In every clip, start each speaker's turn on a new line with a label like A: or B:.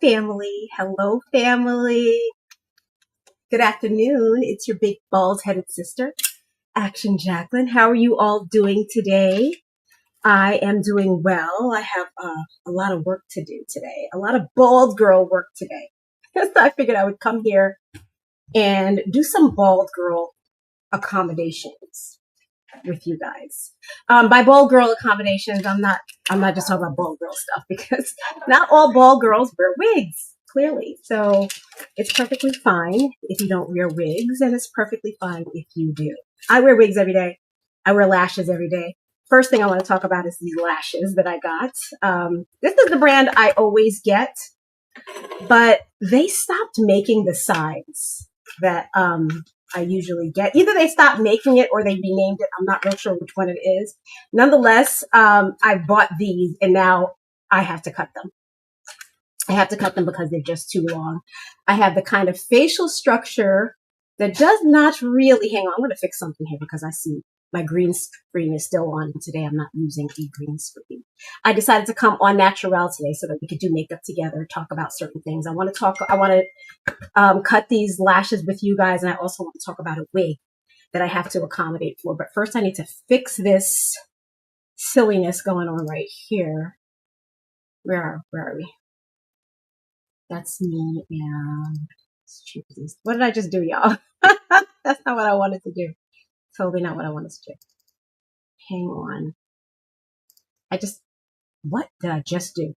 A: Family. Hello, family. Good afternoon. It's your big bald-headed sister, Action Jacqueline. How are you all doing today? I am doing well. I have a lot of work to do today, a lot of bald girl work today. So I figured I would come here and do some bald girl accommodations with you guys. By bald girl accommodations, I'm not just talking about bald girl stuff because not all bald girls wear wigs, clearly. So it's perfectly fine if you don't wear wigs, and it's perfectly fine if you do. I wear wigs every day. I wear lashes every day. First thing I want to talk about is these lashes that I got. This is the brand I always get, but they stopped making the size that I usually get. Either they stopped making it or they renamed it. I'm not real sure which one it is. Nonetheless, I bought these and now I have to cut them. I have to cut them because they're just too long. I have the kind of facial structure that does not really, hang on, I'm going to fix something here because I see my green screen is still on. Today I'm not using a green screen. I decided to come on natural today so that we could do makeup together, talk about certain things. I want to cut these lashes with you guys, and I also want to talk about a wig that I have to accommodate for. But first I need to fix this silliness going on right here. Where are we? That's me, and let's choose these. What did I just do, y'all? That's not what I wanted to do. Totally not what I wanted to do. Hang on. What did I just do?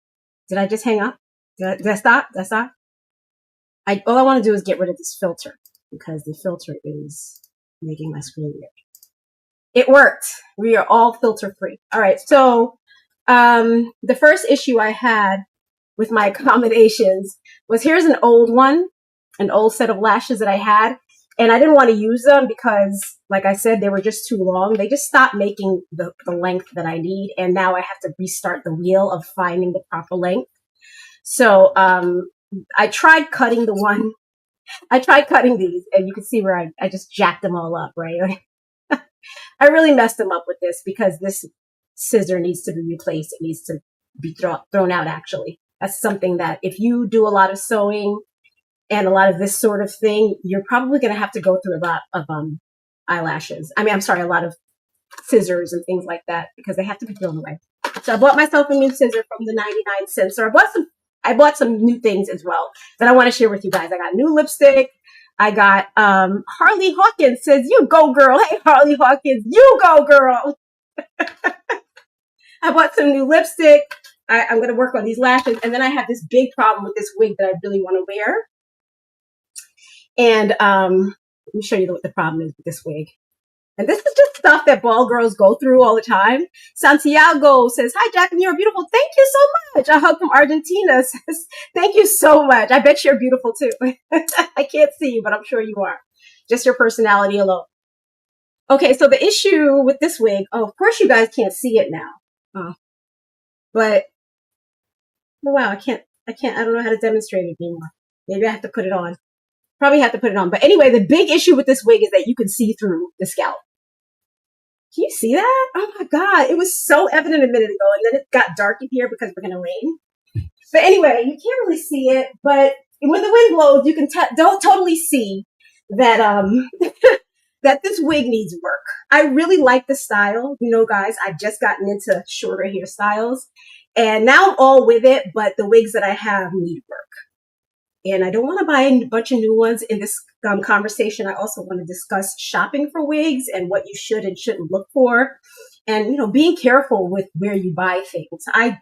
A: Did I just hang up? Did I stop? Did I stop? All I want to do is get rid of this filter because the filter is making my screen weird. It worked. We are all filter free. All right. So, the first issue I had with my accommodations was here's an old one, an old set of lashes that I had. And I didn't want to use them because, like I said, they were just too long. They just stopped making the length that I need. And now I have to restart the wheel of finding the proper length. So I tried cutting these, and you can see where I just jacked them all up, right? I really messed them up with this because this scissor needs to be replaced. It needs to be thrown out, actually. That's something that if you do a lot of sewing and a lot of this sort of thing, you're probably going to have to go through a lot of eyelashes. A lot of scissors and things like that because they have to be thrown away. So I bought myself a new scissor from the 99 cents store. I bought some new things as well that I want to share with you guys. I got new lipstick. I got Harley Hawkins says, "You go, girl." Hey, Harley Hawkins, you go, girl. I bought some new lipstick. I'm going to work on these lashes. And then I have this big problem with this wig that I really want to wear. And let me show you what the problem is with this wig. And this is just stuff that bald girls go through all the time. Santiago says, "Hi, Jacqueline, you're beautiful." Thank you so much. A hug from Argentina says, "Thank you so much. I bet you're beautiful too." I can't see you, but I'm sure you are. Just your personality alone. Okay, so the issue with this wig, of course you guys can't see it now. But, oh wow, I don't know how to demonstrate it anymore. Maybe I have to put it on. Probably have to put it on. But anyway, the big issue with this wig is that you can see through the scalp. Can you see that? Oh my God. It was so evident a minute ago. And then it got dark in here because we're going to rain. But anyway, you can't really see it. But when the wind blows, you can don't totally see that, that this wig needs work. I really like the style. You know, guys, I've just gotten into shorter hairstyles. And now I'm all with it. But the wigs that I have need work. And I don't want to buy a bunch of new ones in this conversation. I also want to discuss shopping for wigs and what you should and shouldn't look for. And, you know, being careful with where you buy things. I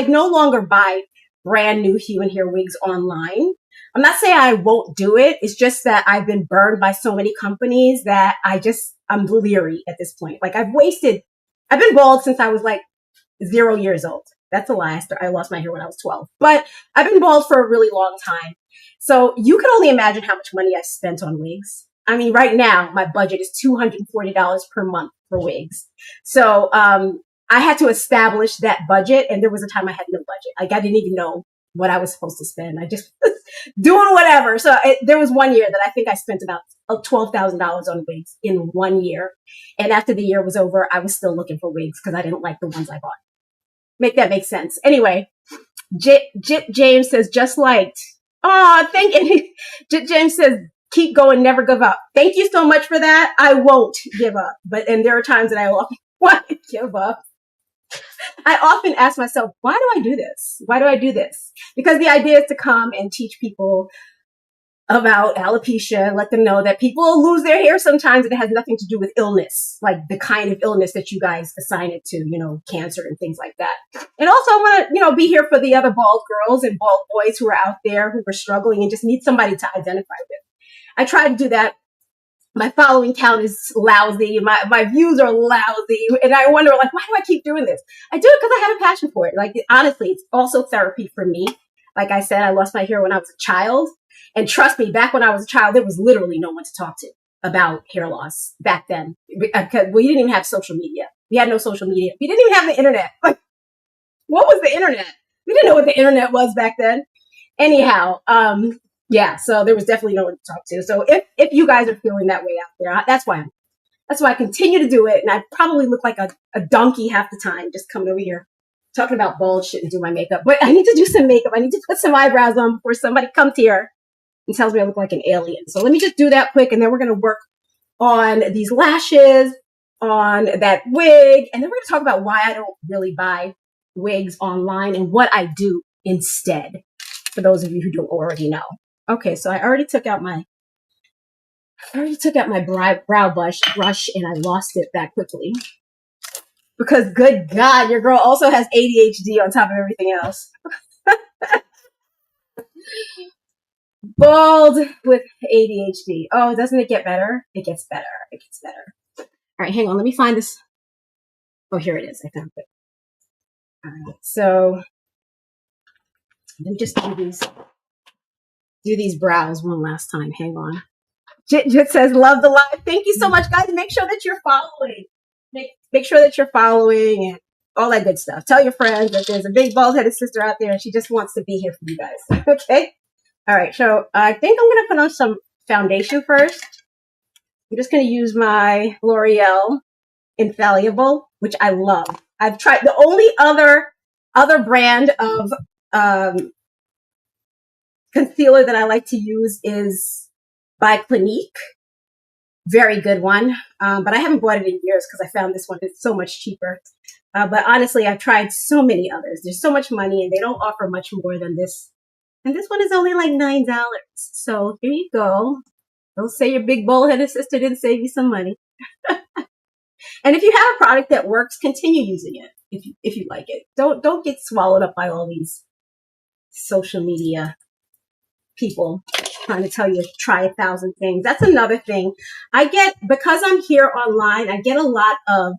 A: no longer buy brand new human hair wigs online. I'm not saying I won't do it. It's just that I've been burned by so many companies that I'm leery at this point. Like I've been bald since I was like 0 years old. That's a lie. I lost my hair when I was 12. But I've been bald for a really long time. So you can only imagine how much money I've spent on wigs. I mean, right now, my budget is $240 per month for wigs. So I had to establish that budget. And there was a time I had no budget. Like I didn't even know what I was supposed to spend. I just was doing whatever. So there was one year that I think I spent about $12,000 on wigs in 1 year. And after the year was over, I was still looking for wigs because I didn't like the ones I bought. Make that make sense. Anyway, Jit James says, just liked. Oh, thank you. Jit James says, keep going, never give up. Thank you so much for that. I won't give up. And there are times that I will want to give up. I often ask myself, why do I do this? Why do I do this? Because the idea is to come and teach people about alopecia, let them know that people lose their hair sometimes and it has nothing to do with illness, like the kind of illness that you guys assign it to, cancer and things like that. And also I want to, be here for the other bald girls and bald boys who are out there who are struggling and just need somebody to identify with. I try to do that. My following count is lousy. My views are lousy. And I wonder, why do I keep doing this? I do it because I have a passion for it. Honestly, it's also therapy for me. Like I said, I lost my hair when I was a child. And trust me, back when I was a child, there was literally no one to talk to about hair loss back then. Because we didn't even have social media. We had no social media. We didn't even have the internet. What was the internet? We didn't know what the internet was back then. Anyhow, yeah, so there was definitely no one to talk to. So if you guys are feeling that way out there, that's why I continue to do it. And I probably look like a donkey half the time just coming over here talking about bald shit and do my makeup. But I need to do some makeup. I need to put some eyebrows on before somebody comes here and tells me I look like an alien. So let me just do that quick, and then we're going to work on these lashes, on that wig, and then we're going to talk about why I don't really buy wigs online and what I do instead, for those of you who don't already know. Okay, so I already took out my brow brush and I lost it that quickly. Because good God, your girl also has ADHD on top of everything else. Bald with ADHD. Oh, doesn't it get better? It gets better. It gets better. All right, hang on. Let me find this. Oh, here it is. I found it. All right, so let me just do these brows one last time. Hang on. Jit says, love the live. Thank you so much, guys. Make sure that you're following. Make sure that you're following and all that good stuff. Tell your friends that there's a big bald-headed sister out there and she just wants to be here for you guys. Okay? All right, so I think I'm going to put on some foundation first. I'm just going to use my L'Oreal Infallible, which I love. I've tried the only other brand of concealer that I like to use is by Clinique. Very good one. But I haven't bought it in years because I found this one is so much cheaper. But honestly, I've tried so many others. There's so much money and they don't offer much more than this. And this one is only like $9. So here you go. Don't say your big bald-headed sister didn't save you some money. And if you have a product that works, continue using it if you like it. Don't get swallowed up by all these social media people trying to tell you to try 1,000 things. That's another thing. Because I'm here online, I get a lot of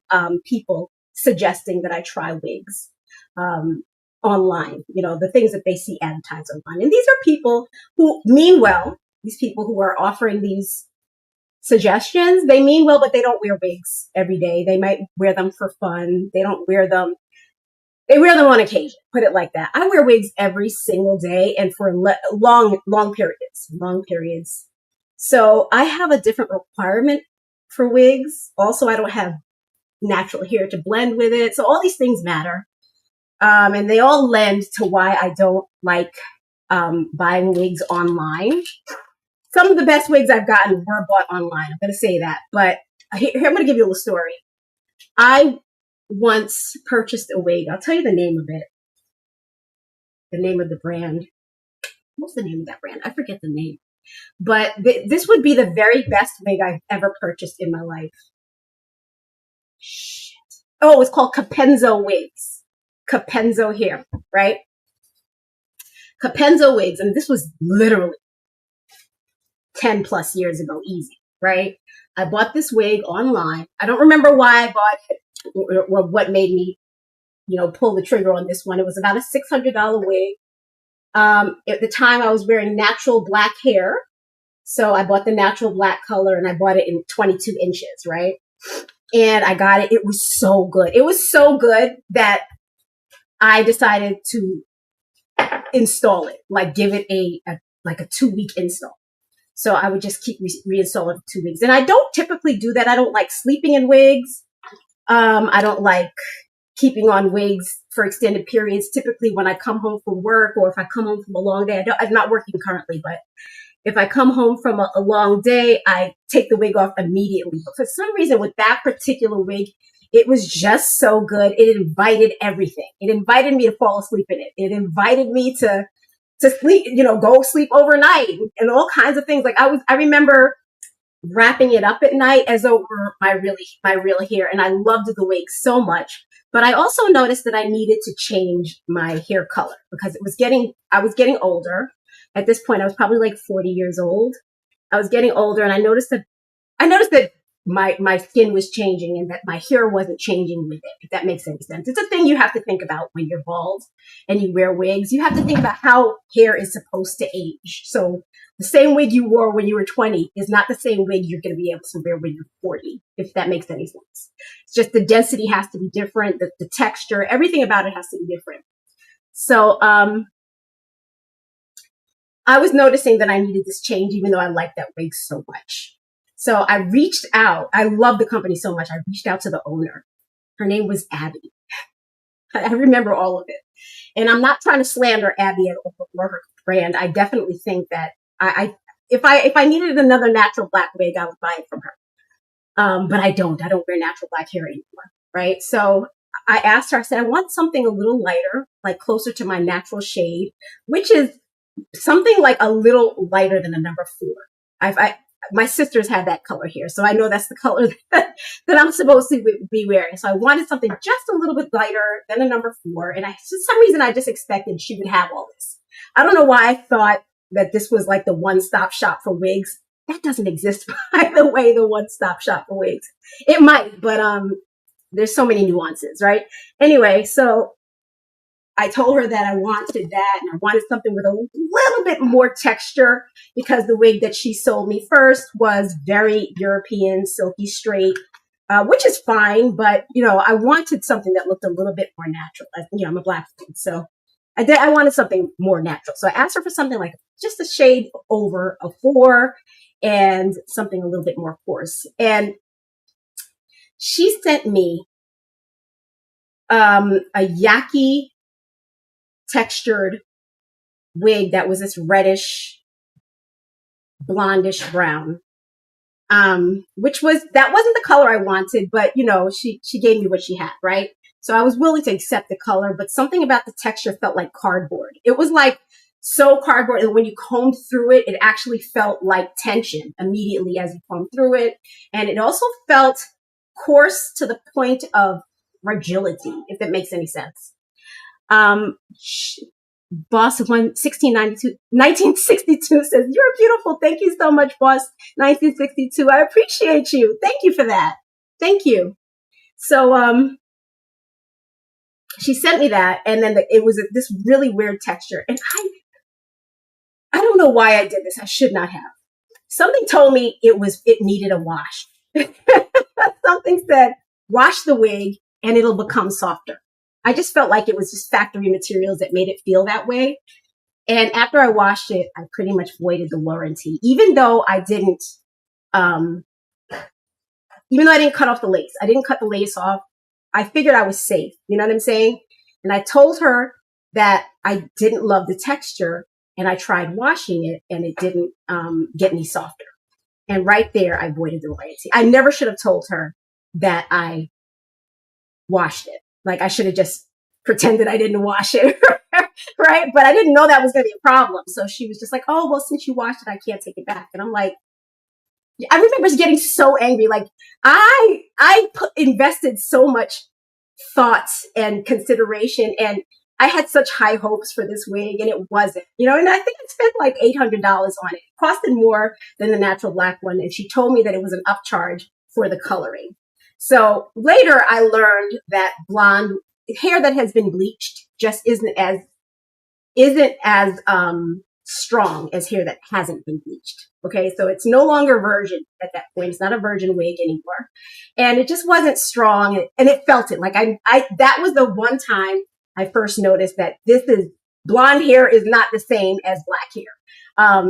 A: people suggesting that I try wigs online, the things that they see advertised online. And these are people who mean well. These people who are offering these suggestions, they mean well, but they don't wear wigs every day. They might wear them for fun. They don't wear them. They wear them on occasion, put it like that. I wear wigs every single day and for long periods. So I have a different requirement for wigs. Also, I don't have natural hair to blend with it. So all these things matter. And they all lend to why I don't like buying wigs online. Some of the best wigs I've gotten were bought online. I'm going to say that. But here I'm going to give you a little story. I once purchased a wig. I'll tell you the name of it. The name of the brand. What's the name of that brand? I forget the name. But this would be the very best wig I've ever purchased in my life. Shit. Oh, it's called Capenzo wigs. Capenzo hair, right? Capenzo wigs. And this was literally 10 plus years ago, easy, right? I bought this wig online. I don't remember why I bought it or what made me, pull the trigger on this one. It was about a $600 wig. At the time I was wearing natural black hair. So I bought the natural black color and I bought it in 22 inches, right? And I got it. It was so good. It was so good that I decided to install it, like give it a 2-week install. So I would just keep reinstalling for 2 weeks. And I don't typically do that. I don't like sleeping in wigs. I don't like keeping on wigs for extended periods. Typically when I come home from work, or if I come home from a long day, I'm not working currently, but if I come home from a long day, I take the wig off immediately. But for some reason with that particular wig, it was just so good. It invited everything. It invited me to fall asleep in it. It invited me to sleep, go sleep overnight and all kinds of things. Like I remember wrapping it up at night as over my real hair. And I loved the wig so much. But I also noticed that I needed to change my hair color because I was getting older. At this point, I was probably like 40 years old. I was getting older, and I noticed that my skin was changing and that my hair wasn't changing with it, if that makes any sense. It's a thing you have to think about when you're bald and you wear wigs. You have to think about how hair is supposed to age. So the same wig you wore when you were 20 is not the same wig you're going to be able to wear when you're 40, if that makes any sense. It's just the density has to be different. The texture, everything about it has to be different. So, I was noticing that I needed this change, even though I liked that wig so much. So I reached out. I love the company so much. I reached out to the owner. Her name was Abby. I remember all of it. And I'm not trying to slander Abby or her brand. I definitely think that if I needed another natural black wig, I would buy it from her. But I don't wear natural black hair anymore. Right. So I asked her, I said, I want something a little lighter, like closer to my natural shade, which is something like a little lighter than a number 4. My sisters had that color here, so I know that's the color that I'm supposed to be wearing. So I wanted something just a little bit lighter than a number 4, and for some reason I just expected she would have all this. I don't know why I thought that this was like the one-stop shop for wigs. That doesn't exist, by the way, the one-stop shop for wigs. It might, but there's so many nuances, right? Anyway, so I told her that I wanted that, and I wanted something with a little bit more texture because the wig that she sold me first was very European, silky straight, which is fine. But, I wanted something that looked a little bit more natural. I'm a black woman, so I wanted something more natural. So I asked her for something like just a shade over a 4 and something a little bit more coarse. And she sent me a yaki textured wig that was this reddish, blondish brown, which wasn't the color I wanted, but she gave me what she had, right? So I was willing to accept the color, but something about the texture felt like cardboard. It was like so cardboard, and when you combed through it, it actually felt like tension immediately as you combed through it, and it also felt coarse to the point of fragility, if that makes any sense. Boss 1962 says, "You're beautiful. Thank you so much, Boss 1962. I appreciate you. Thank you for that. Thank you." So, she sent me that, and then it was this really weird texture. And I don't know why I did this. I should not have. Something told me it needed a wash. Something said, wash the wig and it'll become softer. I just felt like it was just factory materials that made it feel that way. And after I washed it, I pretty much voided the warranty, even though I didn't cut off the lace. I didn't cut the lace off. I figured I was safe. You know what I'm saying? And I told her that I didn't love the texture, and I tried washing it and it didn't get any softer. And right there, I voided the warranty. I never should have told her that I washed it. Like, I should have just pretended I didn't wash it, right? But I didn't know that was going to be a problem. So she was just like, "Oh, well, since you washed it, I can't take it back." And I'm like, I remember getting so angry. Like, I invested so much thoughts and consideration, and I had such high hopes for this wig, and it wasn't, and I think I spent like $800 on it. It costed more than the natural black one. And she told me that it was an upcharge for the coloring. So later I learned that blonde hair that has been bleached just isn't as strong as hair that hasn't been bleached. Okay. So it's no longer virgin at that point. It's not a virgin wig anymore. And it just wasn't strong, and it felt it. Like that was the one time I first noticed that blonde hair is not the same as black hair.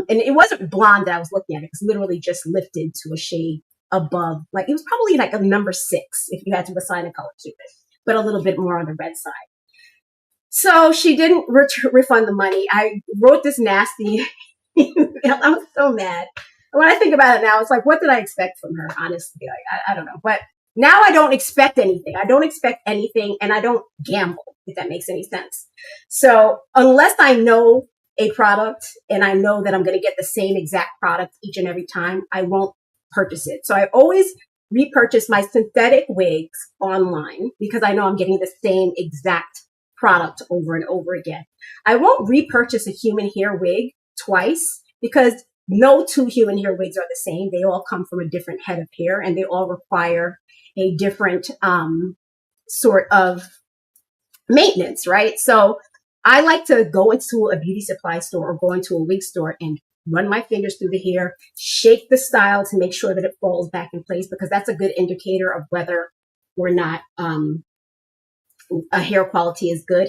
A: And it wasn't blonde that I was looking at. It was literally just lifted to a shade above. Like, it was probably like a number 6 if you had to assign a color to it, but a little bit more on the red side. So she didn't refund the money. I wrote this nasty email. I was so mad. When I think about it now, it's like, what did I expect from her? Honestly, like, I don't know. But now I don't expect anything. I don't expect anything, and I don't gamble, if that makes any sense. So unless I know a product and I know that I'm going to get the same exact product each and every time, I won't purchase it. So I always repurchase my synthetic wigs online because I know I'm getting the same exact product over and over again. I won't repurchase a human hair wig twice because no two human hair wigs are the same. They all come from a different head of hair and they all require a different sort of maintenance, right? So I like to go into a beauty supply store or go into a wig store and run my fingers through the hair, shake the style to make sure that it falls back in place, because that's a good indicator of whether or not a hair quality is good.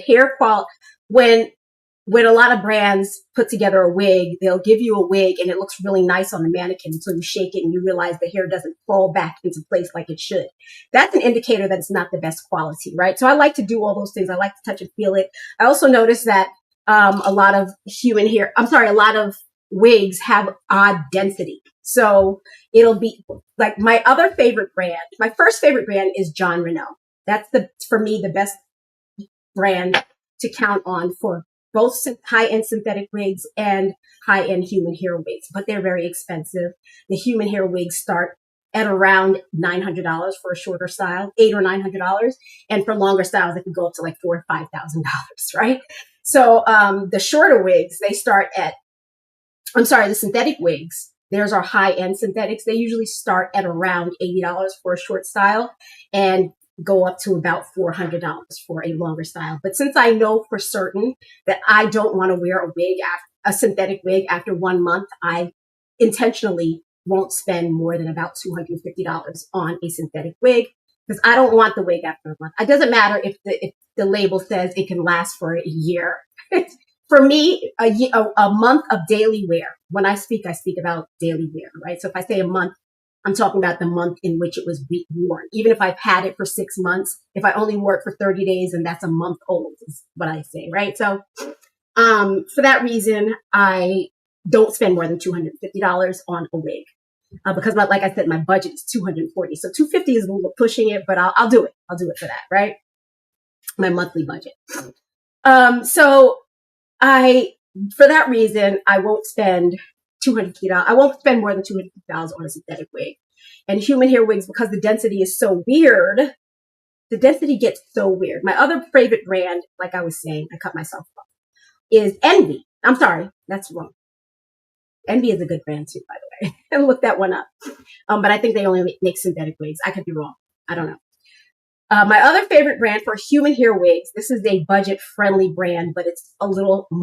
A: When a lot of brands put together a wig, they'll give you a wig and it looks really nice on the mannequin until you shake it and you realize the hair doesn't fall back into place like it should. That's an indicator that it's not the best quality, right? So I like to do all those things. I like to touch and feel it. I also noticed that a lot of wigs have odd density. So it'll be like my first favorite brand is John Renault. That's for me, the best brand to count on for both high-end synthetic wigs and high-end human hair wigs, but they're very expensive. The human hair wigs start at around $900 for a shorter style, $800 or $900, and for longer styles, it can go up to like $4,000 or $5,000, right? So the shorter wigs, the synthetic wigs, theirs are high-end synthetics. They usually start at around $80 for a short style and go up to about $400 for a longer style. But since I know for certain that I don't want to wear a synthetic wig after 1 month, I intentionally won't spend more than about $250 on a synthetic wig because I don't want the wig after a month. It doesn't matter if the label says it can last for a year. For me, a month of daily wear. When I speak about daily wear, right? So if I say a month, I'm talking about the month in which it was worn. Even if I've had it for 6 months, if I only wore it for 30 days, and that's a month old, is what I say, right? So for that reason, I don't spend more than $250 on a wig because, like I said, my budget is $240. So $250 is a little pushing it, but I'll do it. I'll do it for that, right? My monthly budget. For that reason, I won't spend $250. I won't spend more than $250 on a synthetic wig. And human hair wigs, because the density is so weird, the density gets so weird. My other favorite brand, like I was saying, I cut myself off, is Envy. I'm sorry, that's wrong. Envy is a good brand too, by the way. I looked that one up. But I think they only make synthetic wigs. I could be wrong. I don't know. My other favorite brand for human hair wigs, this is a budget-friendly brand, but it's a little bit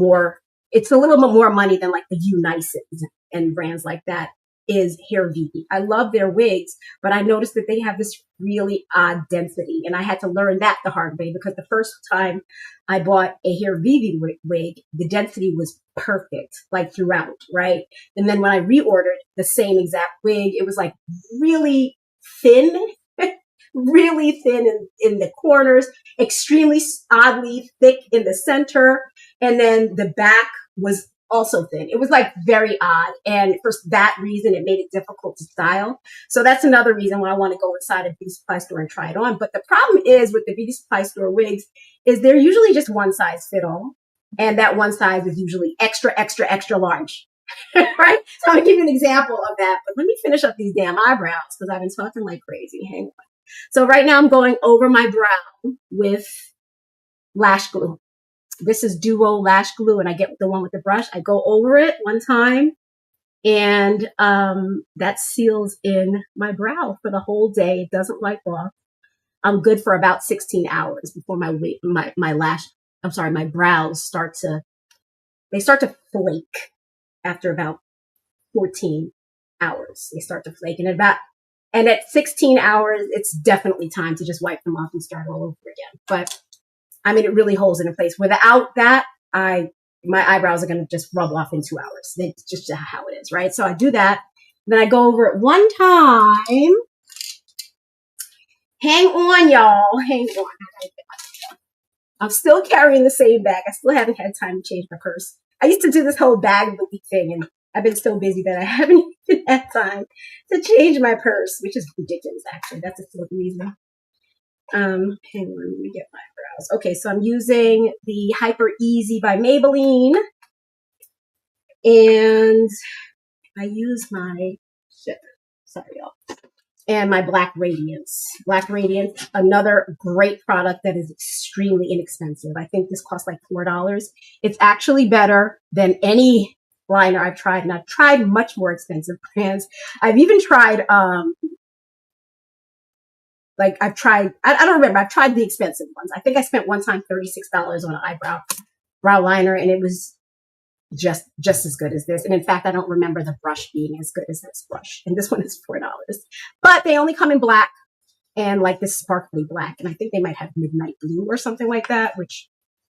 A: more money than like the Unicens and brands like that, is Hair Vivi. I love their wigs, but I noticed that they have this really odd density, and I had to learn that the hard way because the first time I bought a Hair Vivi wig, the density was perfect, like throughout, right? And then when I reordered the same exact wig, it was like really thin, really thin in the corners, extremely oddly thick in the center, and then the back was also thin. It was like very odd, and for that reason, it made it difficult to style. So that's another reason why I want to go inside a beauty supply store and try it on. But the problem is with the beauty supply store wigs is they're usually just one size fit all, and that one size is usually extra, extra, extra large. Right? So I'm gonna give you an example of that. But let me finish up these damn eyebrows because I've been talking like crazy. Hang on. So right now I'm going over my brow with lash glue. This is Duo Lash Glue, and I get the one with the brush. I go over it one time, and that seals in my brow for the whole day. It doesn't wipe off. I'm good for about 16 hours before my brows start to flake after about 14 hours. They start to flake, and at 16 hours, it's definitely time to just wipe them off and start all over again. But I mean, it really holds it in place. Without that, my eyebrows are going to just rub off in 2 hours. It's just how it is, right? So I do that. Then I go over it one time. Hang on, y'all. Hang on. I'm still carrying the same bag. I still haven't had time to change my purse. I used to do this whole bag of the week thing, and I've been so busy that I haven't even had time to change my purse, which is ridiculous, actually. That's a silly reason. Hang on, let me get my brows. Okay, so I'm using the Hyper Easy by Maybelline, and I use my, sorry y'all, and my Black Radiance. Black Radiance, another great product that is extremely inexpensive. I think this costs like $4. It's actually better than any liner I've tried, and I've tried much more expensive brands. I've even tried, I don't remember, I've tried the expensive ones. I think I spent one time $36 on an brow liner, and it was just as good as this. And in fact, I don't remember the brush being as good as this brush. And this one is $4. But they only come in black and like this sparkly black. And I think they might have midnight blue or something like that, which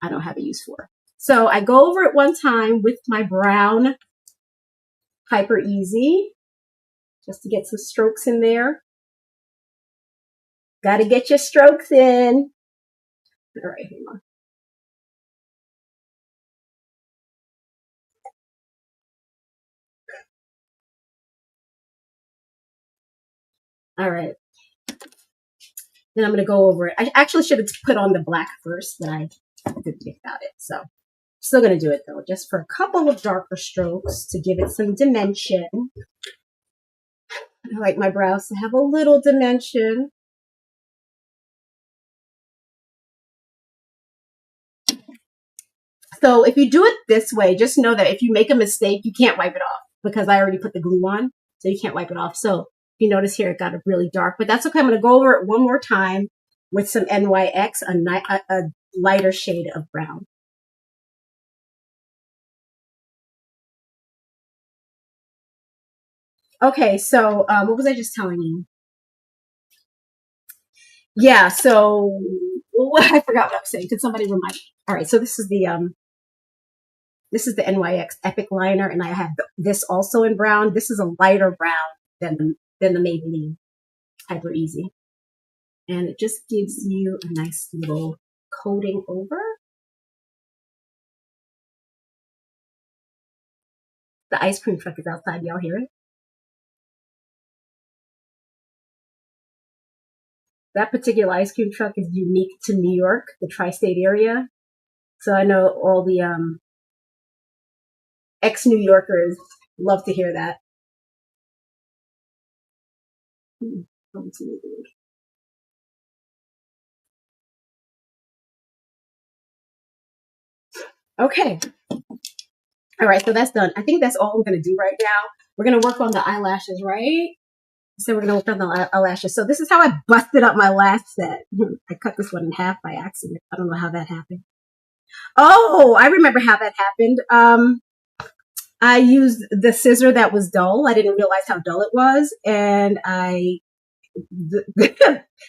A: I don't have a use for. So I go over it one time with my brown Hyper Easy just to get some strokes in there. Got to get your strokes in. All right, hang on. All right. Then I'm going to go over it. I actually should have put on the black first, but I didn't think about it. So I'm still going to do it though, just for a couple of darker strokes to give it some dimension. I like my brows to have a little dimension. So if you do it this way, just know that if you make a mistake, you can't wipe it off because I already put the glue on, so you can't wipe it off. So if you notice here, it got really dark, but that's okay. I'm going to go over it one more time with some NYX, a lighter shade of brown. Okay, so what was I just telling you? Yeah, so I forgot what I was saying. Could somebody remind me? All right, so this is the NYX Epic Liner, and I have this also in brown. This is a lighter brown than the Maybelline Hyper Easy. And it just gives you a nice little coating over. The ice cream truck is outside. Y'all hear it? That particular ice cream truck is unique to New York, the tri-state area. So I know all the ex-New Yorkers love to hear that. Okay. All right, so that's done. I think that's all I'm going to do right now. We're going to work on the eyelashes, right? So we're going to work on the eyelashes. So this is how I busted up my last set. I cut this one in half by accident. I don't know how that happened. Oh, I remember how that happened. I used the scissor that was dull. I didn't realize how dull it was. And the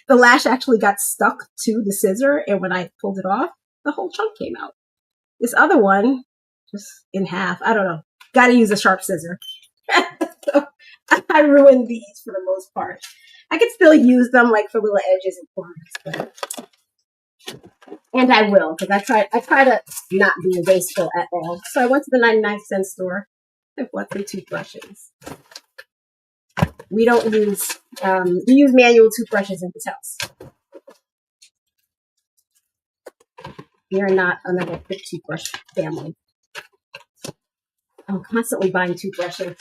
A: lash actually got stuck to the scissor. And when I pulled it off, the whole chunk came out. This other one, just in half. I don't know. Got to use a sharp scissor. So I ruined these for the most part. I could still use them like for little edges and corners, and I will because I try to not be wasteful at all. So I went to the 99-cent store. I bought some toothbrushes. We don't use we use manual toothbrushes in this house. We are not an electric toothbrush family. I'm constantly buying toothbrushes.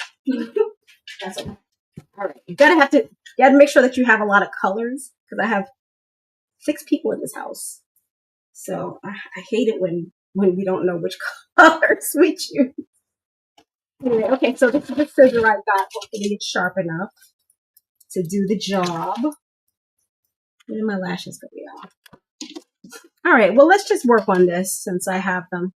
A: That's okay. All right, you gotta make sure that you have a lot of colors because I have 6 people in this house, so I hate it when we don't know which colors we choose. Anyway, okay, so this is the scissor I got. Hopefully it's sharp enough to do the job. And my lashes go off. All right, well let's just work on this since I have them.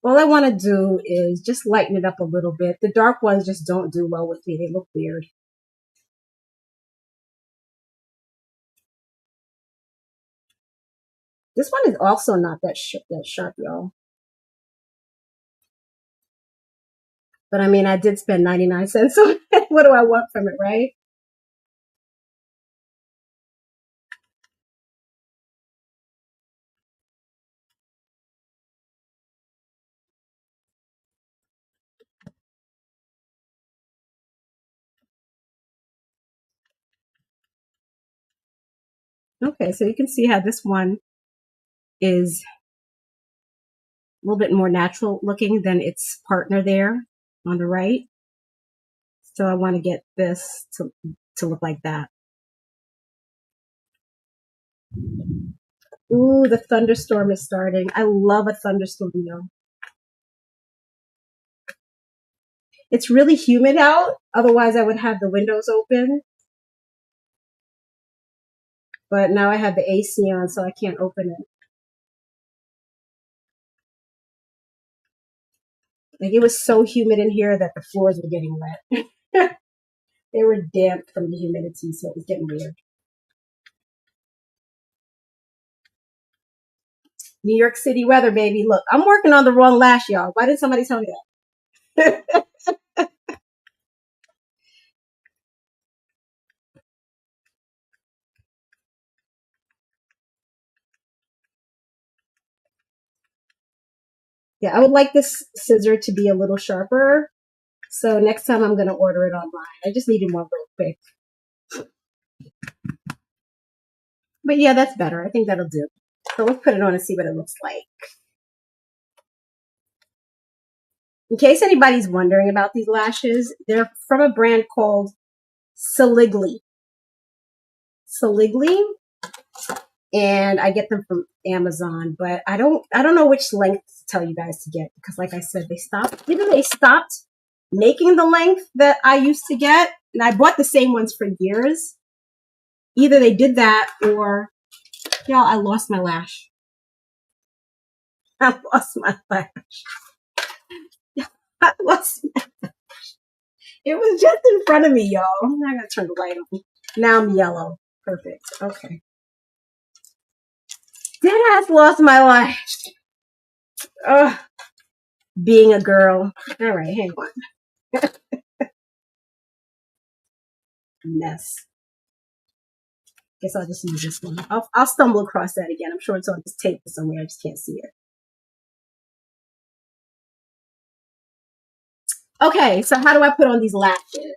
A: All I want to do is just lighten it up a little bit. The dark ones just don't do well with me. They look weird. This one is also not that sharp, y'all. But I mean, I did spend 99 cents on it. What do I want from it, right? Okay, so you can see how this one is a little bit more natural looking than its partner there on the right. So I want to get this to look like that. Ooh, the thunderstorm is starting. I love a thunderstorm, though. It's really humid out. Otherwise, I would have the windows open. But now I have the AC on, so I can't open it. Like, it was so humid in here that the floors were getting wet. They were damp from the humidity, so it was getting weird. New York City weather, baby. Look, I'm working on the wrong lash, y'all. Why didn't somebody tell me that? Yeah, I would like this scissor to be a little sharper. So next time I'm going to order it online. I just needed one real quick. But yeah, that's better. I think that'll do. So let's put it on and see what it looks like. In case anybody's wondering about these lashes, they're from a brand called Saligli. Saligli. And I get them from Amazon, but I don't know which length to tell you guys to get because like I said, either they stopped making the length that I used to get, and I bought the same ones for years. Either they did that or y'all, I lost my lash. I lost my lash. I lost my lash. It was just in front of me, y'all. I'm not gonna turn the light on. Now I'm yellow. Perfect. Okay. Deadass lost my lash. Ugh. Being a girl. All right, hang on. Mess. Guess I'll just use this one. I'll stumble across that again. I'm sure it's on this tape somewhere. I just can't see it. Okay, so how do I put on these lashes?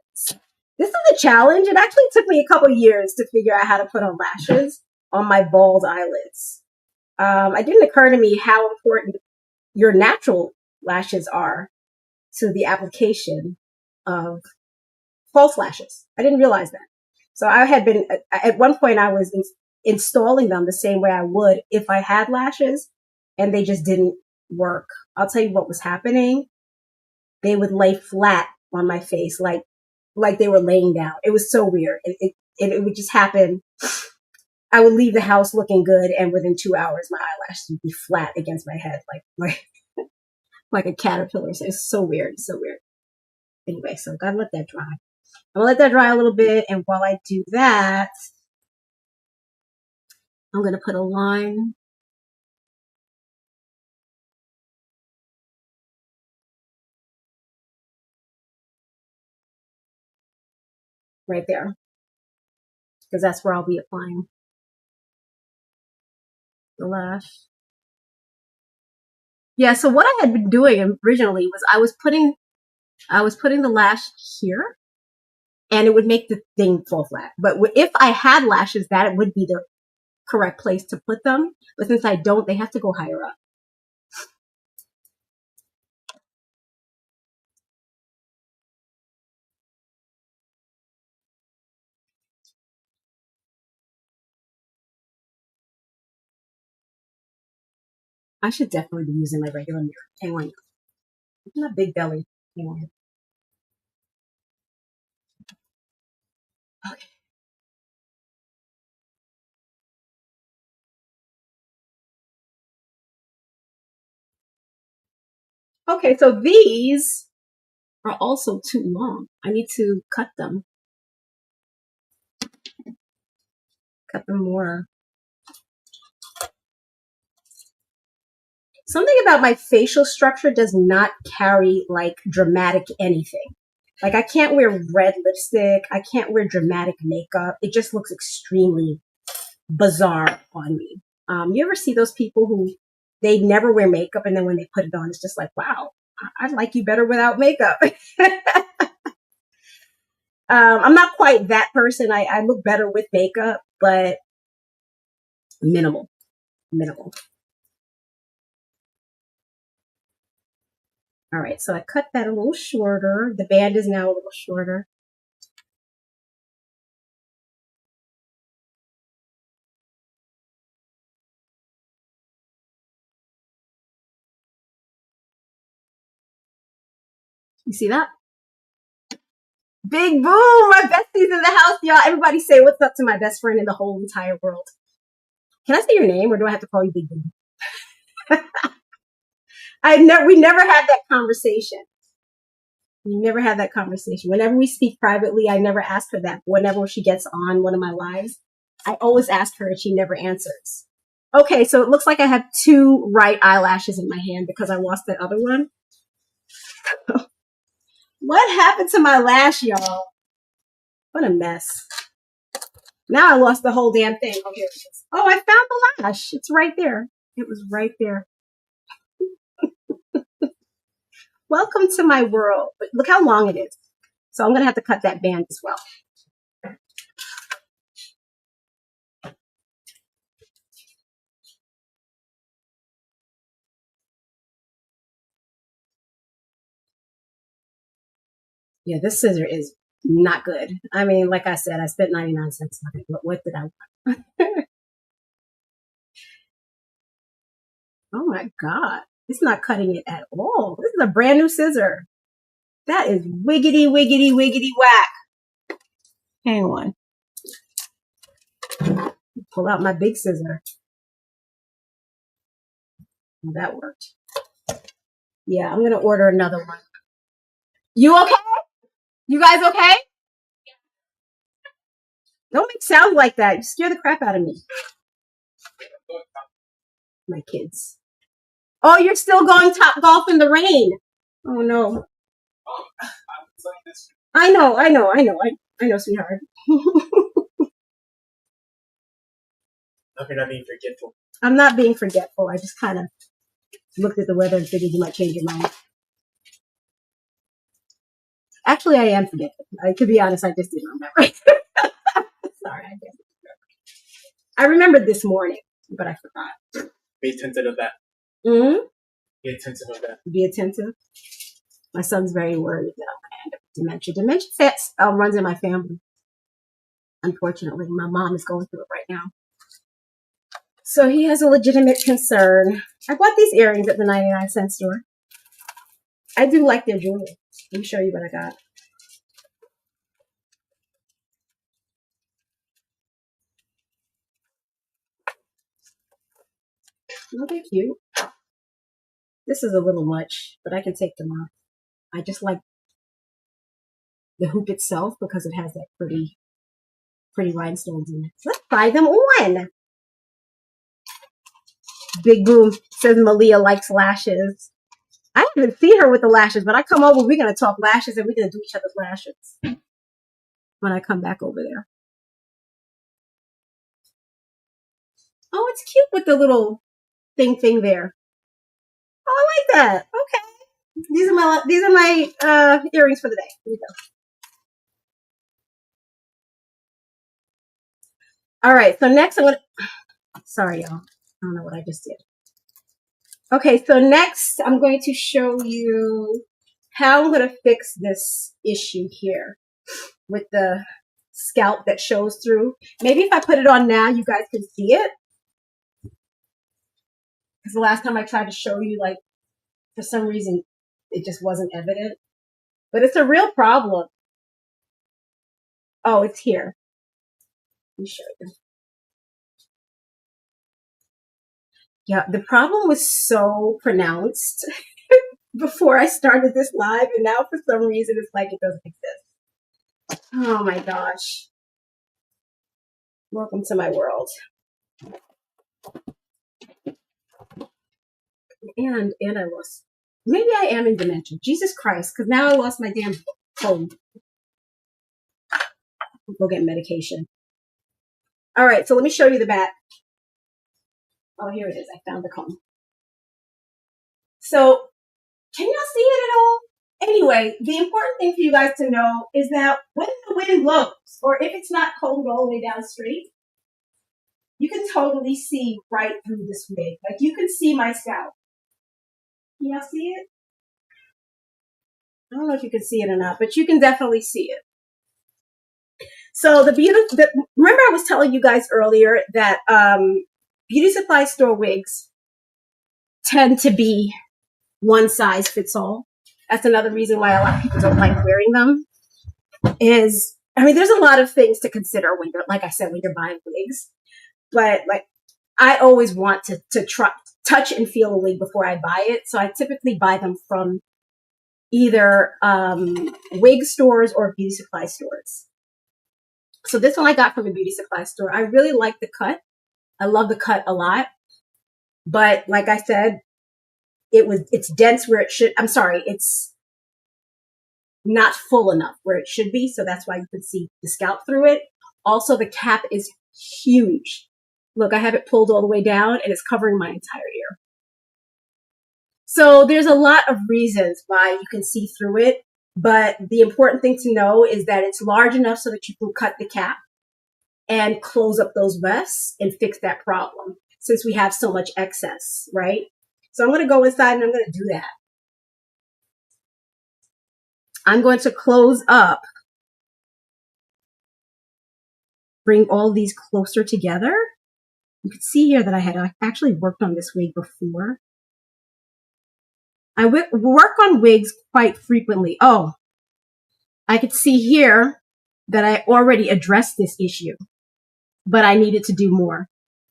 A: This is a challenge. It actually took me a couple years to figure out how to put on lashes on my bald eyelids. It didn't occur to me how important your natural lashes are to the application of false lashes. I didn't realize that. So I had been, at one point I was installing them the same way I would if I had lashes and they just didn't work. I'll tell you what was happening. They would lay flat on my face, like they were laying down. It was so weird. It would just happen. I would leave the house looking good, and within 2 hours, my eyelashes would be flat against my head, like a caterpillar. So it's so weird. It's so weird. Anyway, so gotta let that dry. I'm gonna let that dry a little bit, and while I do that, I'm gonna put a line right there, because that's where I'll be applying the lash. Yeah, so what I had been doing originally was I was putting the lash here, and it would make the thing fall flat. But if I had lashes, that would be the correct place to put them. But since I don't, they have to go higher up. I should definitely be using my regular mirror. Hang on. I'm a big belly. Hang on. Okay. Okay, so these are also too long. I need to cut them more. Something about my facial structure does not carry like dramatic anything. Like I can't wear red lipstick. I can't wear dramatic makeup. It just looks extremely bizarre on me. You ever see those people who they never wear makeup and then when they put it on, it's just like, wow, I like you better without makeup. I'm not quite that person. I look better with makeup, but Minimal, minimal. All right, so I cut that a little shorter. The band is now a little shorter. You see that? Big boom! My bestie's in the house, y'all. Everybody say what's up to my best friend in the whole entire world. Can I say your name, or do I have to call you Big Boom? We never had that conversation. We never had that conversation. Whenever we speak privately, I never ask her that. Whenever she gets on one of my lives, I always ask her and she never answers. Okay, so it looks like I have 2 right eyelashes in my hand because I lost that other one. What happened to my lash, y'all? What a mess. Now I lost the whole damn thing. Oh, here it is. Oh, I found the lash. It's right there. It was right there. Welcome to my world. But look how long it is. So I'm going to have to cut that band as well. Yeah, this scissor is not good. I mean, like I said, I spent 99 cents on it. But what did I want? Oh my God. It's not cutting it at all. This is a brand new scissor. That is wiggity, wiggity, wiggity whack. Hang on. Pull out my big scissor. Oh, that worked. Yeah, I'm going to order another one. You okay? You guys okay? Don't make sounds like that. You scare the crap out of me. My kids. Oh, you're still going top golf in the rain. Oh no. I know, sweetheart.
B: You're not being forgetful.
A: I'm not being forgetful. I just kind of looked at the weather and figured you might change your mind. Actually, I am forgetful. To be honest, I just didn't remember. Sorry, I didn't. I remembered this morning, but I forgot.
B: Be attentive of that.
A: Mm-hmm.
B: Be attentive of that.
A: Be attentive. My son's very worried that I'm going to end up with dementia. Dementia runs in my family. Unfortunately, my mom is going through it right now. So he has a legitimate concern. I bought these earrings at the 99-cent store. I do like their jewelry. Let me show you what I got. Oh, they're cute. This is a little much, but I can take them off. I just like the hoop itself because it has that pretty rhinestones in it. So let's try them on. Big Boom says Malia likes lashes. I haven't seen her with the lashes, but I come over, we're going to talk lashes and we're going to do each other's lashes when I come back over there. Oh, it's cute with the little thing there. Oh, I like that. Okay. These are my earrings for the day. Here we go. All right. So next I'm going to, sorry, y'all. I don't know what I just did. Okay. So next I'm going to show you how I'm going to fix this issue here with the scalp that shows through. Maybe if I put it on now, you guys can see it. Because the last time I tried to show you, like, for some reason, it just wasn't evident. But it's a real problem. Oh, it's here. Let me show you. Yeah, the problem was so pronounced before I started this live, and now for some reason it's like it doesn't exist. Oh my gosh. Welcome to my world. And I lost. Maybe I am in dementia. Jesus Christ, because now I lost my damn phone. I'll go get medication. All right, so let me show you the back. Oh, here it is. I found the comb. So, can y'all see it at all? Anyway, the important thing for you guys to know is that when the wind blows, or if it's not cold all the way down the street, you can totally see right through this wig. Like you can see my scalp. Can y'all see it? I don't know if you can see it or not, but you can definitely see it. So remember I was telling you guys earlier that beauty supply store wigs tend to be one size fits all. That's another reason why a lot of people don't like wearing them. There's a lot of things to consider when you're, like I said, when you're buying wigs. But like, I always want to touch and feel a wig before I buy it. So I typically buy them from either wig stores or beauty supply stores. So this one I got from a beauty supply store. I really like the cut. I love the cut a lot. But like I said, it's dense where it should. I'm sorry, it's not full enough where it should be. So that's why you can see the scalp through it. Also, the cap is huge. Look, I have it pulled all the way down and it's covering my entire ear. So there's a lot of reasons why you can see through it. But the important thing to know is that it's large enough so that you can cut the cap and close up those wefts and fix that problem since we have so much excess, right? So I'm going to go inside and I'm going to do that. I'm going to close up, bring all these closer together. You can see here that I had actually worked on this wig before. I work on wigs quite frequently. Oh, I could see here that I already addressed this issue, but I needed to do more.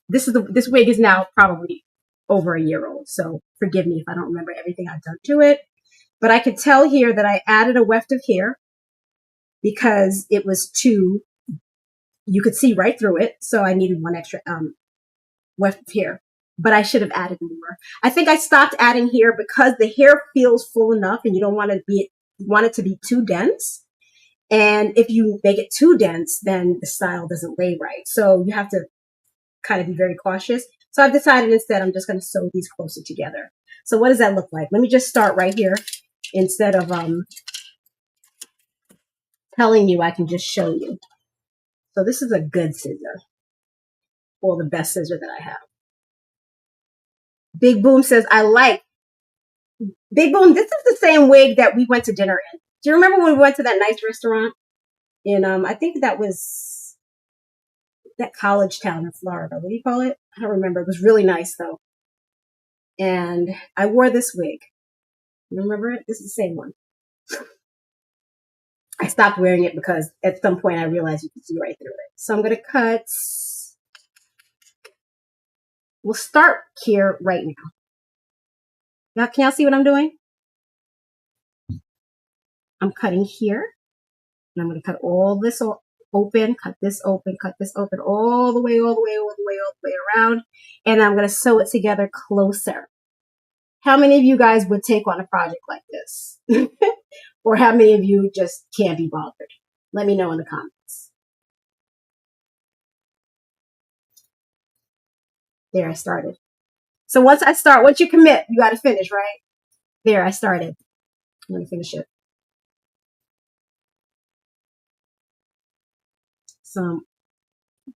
A: This wig is now probably over a year old, so forgive me if I don't remember everything I've done to it. But I could tell here that I added a weft of hair because it was you could see right through it, so I needed one extra weft of hair. But I should have added more. I think I stopped adding here because the hair feels full enough and you don't want it to be too dense. And if you make it too dense, then the style doesn't lay right. So you have to kind of be very cautious. So I've decided instead I'm just going to sew these closer together. So what does that look like? Let me just start right here instead of telling you. I can just show you. So this is a good scissor, or the best scissor that I have. Big Boom says, I like. Big Boom, this is the same wig that we went to dinner in. Do you remember when we went to that nice restaurant? I think that was that college town in Florida. What do you call it? I don't remember. It was really nice though. And I wore this wig. You remember it? This is the same one. I stopped wearing it because at some point I realized you could see right through it. So I'm going to cut. We'll start here right now. Now, can y'all see what I'm doing? I'm cutting here. And I'm going to cut all this open, cut this open, all the way around. And I'm going to sew it together closer. How many of you guys would take on a project like this? Or how many of you just can't be bothered? Let me know in the comments. There, I started. So once you commit, you got to finish, right? There, I started. I'm going to finish it. So I'm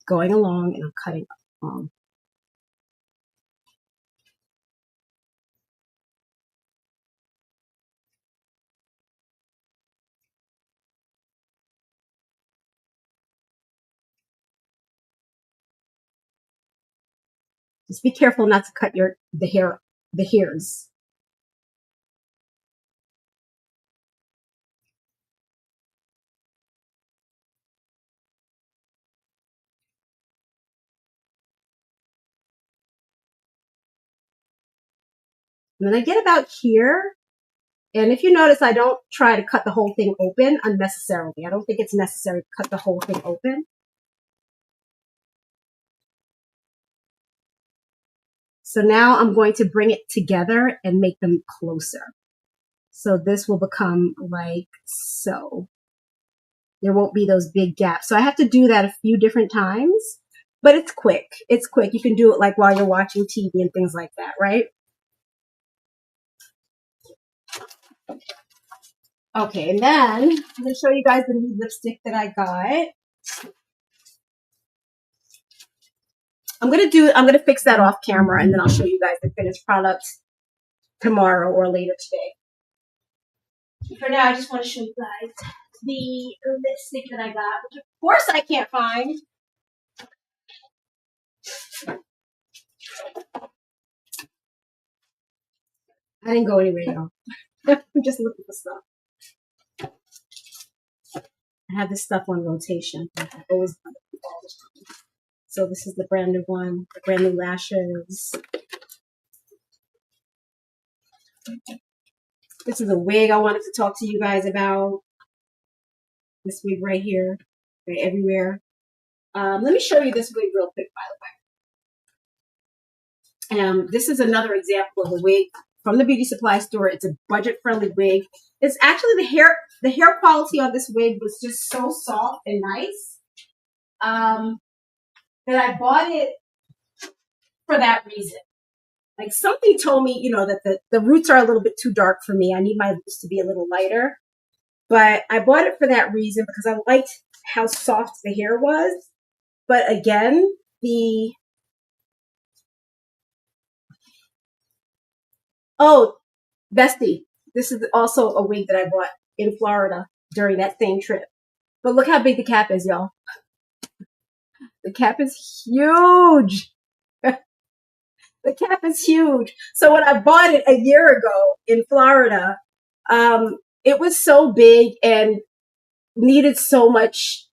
A: going along and I'm cutting along. Just be careful not to cut the hairs. And then I get about here. And if you notice, I don't try to cut the whole thing open unnecessarily. I don't think it's necessary to cut the whole thing open. So now I'm going to bring it together and make them closer. So this will become like so. There won't be those big gaps. So I have to do that a few different times, but it's quick. It's quick. You can do it like while you're watching TV and things like that, right? Okay, and then I'm going to show you guys the new lipstick that I got. I'm gonna fix that off camera, and then I'll show you guys the finished product tomorrow or later today. For now, I just want to show you guys the lipstick that I got, which of course I can't find. I didn't go anywhere, y'all. I'm just looking for stuff. I have this stuff on rotation. I always buy it all the time. So this is the brand new one, the brand new lashes. This is a wig I wanted to talk to you guys about. This wig right here, right everywhere. Let me show you this wig real quick, by the way. This is another example of a wig from the beauty supply store. It's a budget-friendly wig. It's actually the hair quality on this wig was just so soft and nice that I bought it for that reason. Like something told me, you know, that the roots are a little bit too dark for me. I need my roots to be a little lighter. But I bought it for that reason because I liked how soft the hair was. But again, Bestie, this is also a wig that I bought in Florida during that same trip. But look how big the cap is, y'all. The cap is huge. The cap is huge. So when I bought it a year ago in Florida, it was so big and needed so much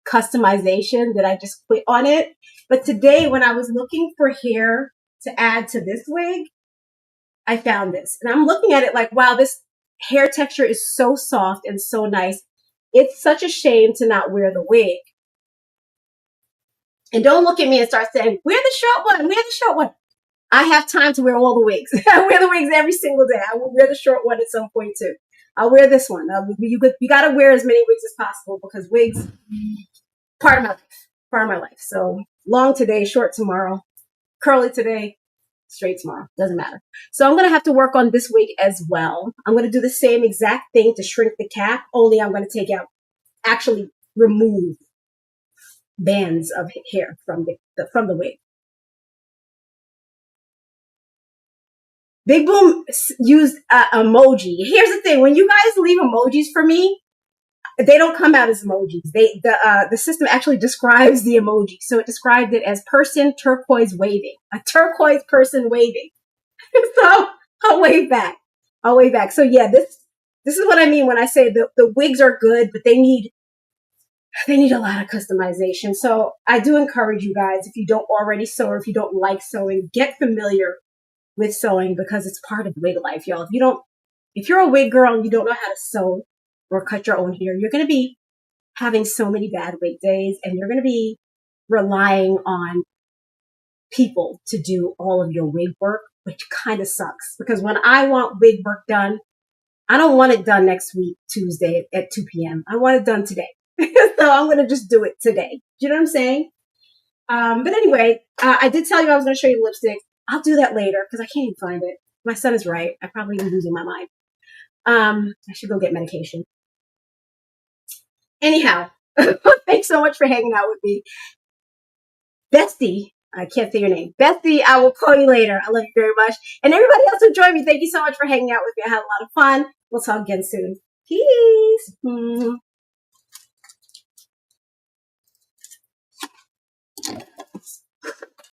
A: customization that I just quit on it. But today when I was looking for hair to add to this wig, I found this. And I'm looking at it like, wow, this hair texture is so soft and so nice. It's such a shame to not wear the wig. And don't look at me and start saying, wear the short one, wear the short one. I have time to wear all the wigs. I wear the wigs every single day. I will wear the short one at some point too. I'll wear this one. You got to wear as many wigs as possible because wigs, part of my life. So long today, short tomorrow, curly today, straight tomorrow. Doesn't matter. So I'm going to have to work on this wig as well. I'm going to do the same exact thing to shrink the cap, only I'm going to take out, actually remove bands of hair from the wig. Big Boom used emoji. Here's the thing: when you guys leave emojis for me, they don't come out as emojis. The system actually describes the emoji, so it described it as person turquoise waving, a turquoise person waving. So I'll wave back. So yeah, this is what I mean when I say the wigs are good, but they need a lot of customization. So I do encourage you guys, if you don't already sew or if you don't like sewing, get familiar with sewing because it's part of wig life, y'all. If you're a wig girl and you don't know how to sew or cut your own hair, you're going to be having so many bad wig days and you're going to be relying on people to do all of your wig work, which kind of sucks because when I want wig work done, I don't want it done next week, Tuesday at 2 p.m. I want it done today. So I'm going to just do it today. Do you know what I'm saying? But anyway, I did tell you I was going to show you lipstick. I'll do that later because I can't even find it. My son is right. I probably am losing my mind. I should go get medication. Anyhow, thanks so much for hanging out with me. Bestie, I can't say your name. Bestie, I will call you later. I love you very much. And everybody else who joined me, thank you so much for hanging out with me. I had a lot of fun. We'll talk again soon. Peace.